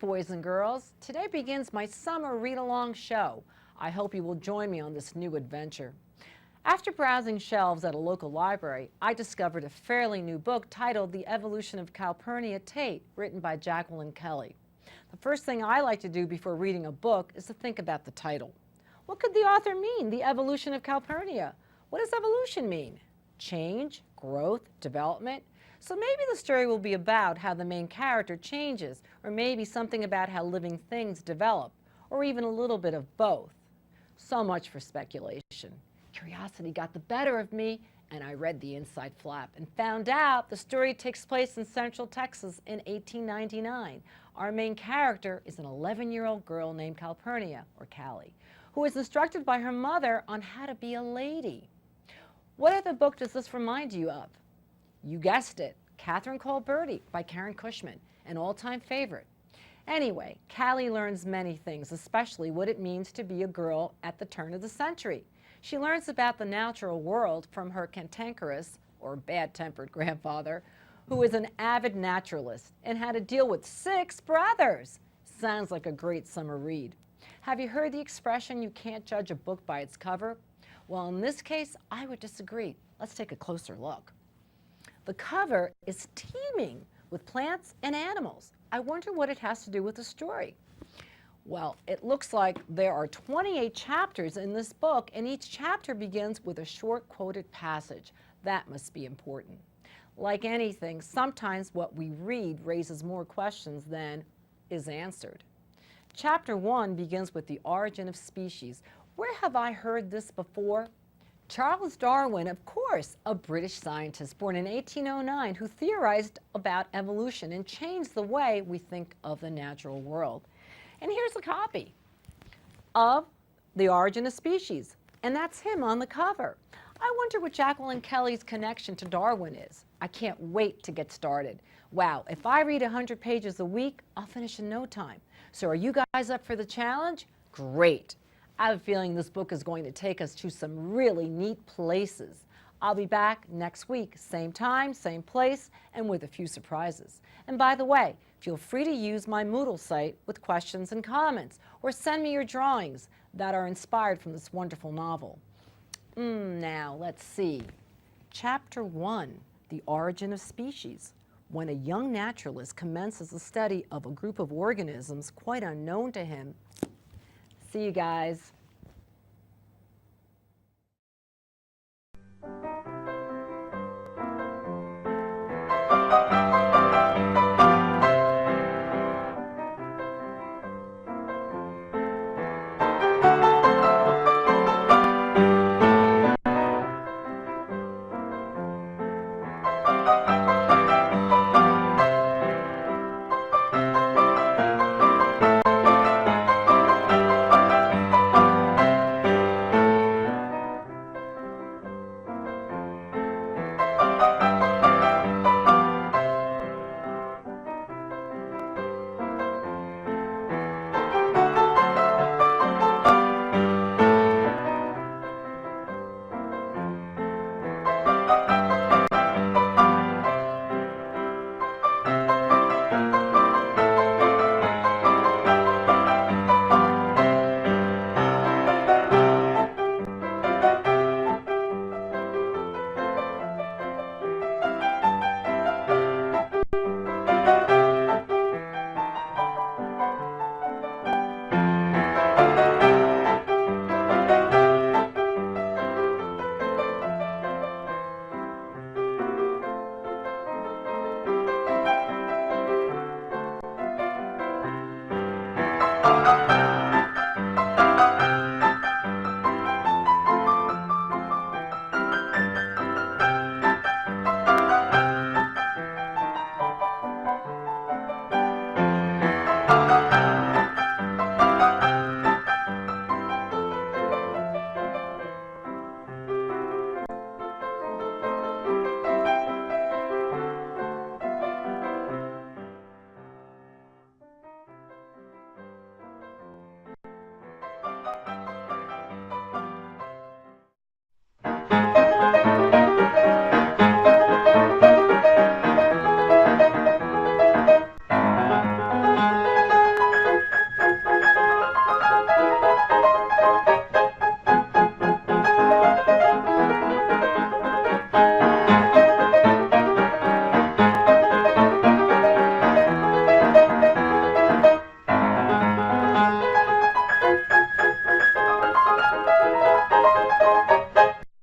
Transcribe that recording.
boys and girls. Today begins my summer read-along show. I hope you will join me on this new adventure. After browsing shelves at a local library, I discovered a fairly new book titled The Evolution of Calpurnia Tate, written by Jacqueline Kelly. The first thing I like to do before reading a book is to think about the title. What could the author mean, the evolution of Calpurnia? What does evolution mean? Change, growth, development? So maybe the story will be about how the main character changes, or maybe something about how living things develop, or even a little bit of both. So much for speculation. Curiosity got the better of me, and I read the inside flap and found out the story takes place in Central Texas in 1899. Our main character is an 11-year-old girl named Calpurnia, or Callie, who is instructed by her mother on how to be a lady. What other book does this remind you of? You guessed it, Catherine Called Birdie by Karen Cushman, an all-time favorite. Anyway, Callie learns many things, especially what it means to be a girl at the turn of the century. She learns about the natural world from her cantankerous, or bad-tempered grandfather, who is an avid naturalist, and how to deal with 6 brothers. Sounds like a great summer read. Have you heard the expression, you can't judge a book by its cover? Well, in this case, I would disagree. Let's take a closer look. The cover is teeming with plants and animals. I wonder what it has to do with the story. Well, it looks like there are 28 chapters in this book, and each chapter begins with a short quoted passage. That must be important. Like anything, sometimes what we read raises more questions than is answered. Chapter 1 begins with the origin of species. Where have I heard this before? Charles Darwin, of course, a British scientist born in 1809 who theorized about evolution and changed the way we think of the natural world. And here's a copy of The Origin of Species, and that's him on the cover. I wonder what Jacqueline Kelly's connection to Darwin is. I can't wait to get started. Wow, if I read 100 pages a week, I'll finish in no time. So are you guys up for the challenge? Great. I have a feeling this book is going to take us to some really neat places. I'll be back next week, same time, same place, and with a few surprises. And by the way, feel free to use my Moodle site with questions and comments, or send me your drawings that are inspired from this wonderful novel. Now, let's see. Chapter 1, The Origin of Species. When a young naturalist commences the study of a group of organisms quite unknown to him. See you guys.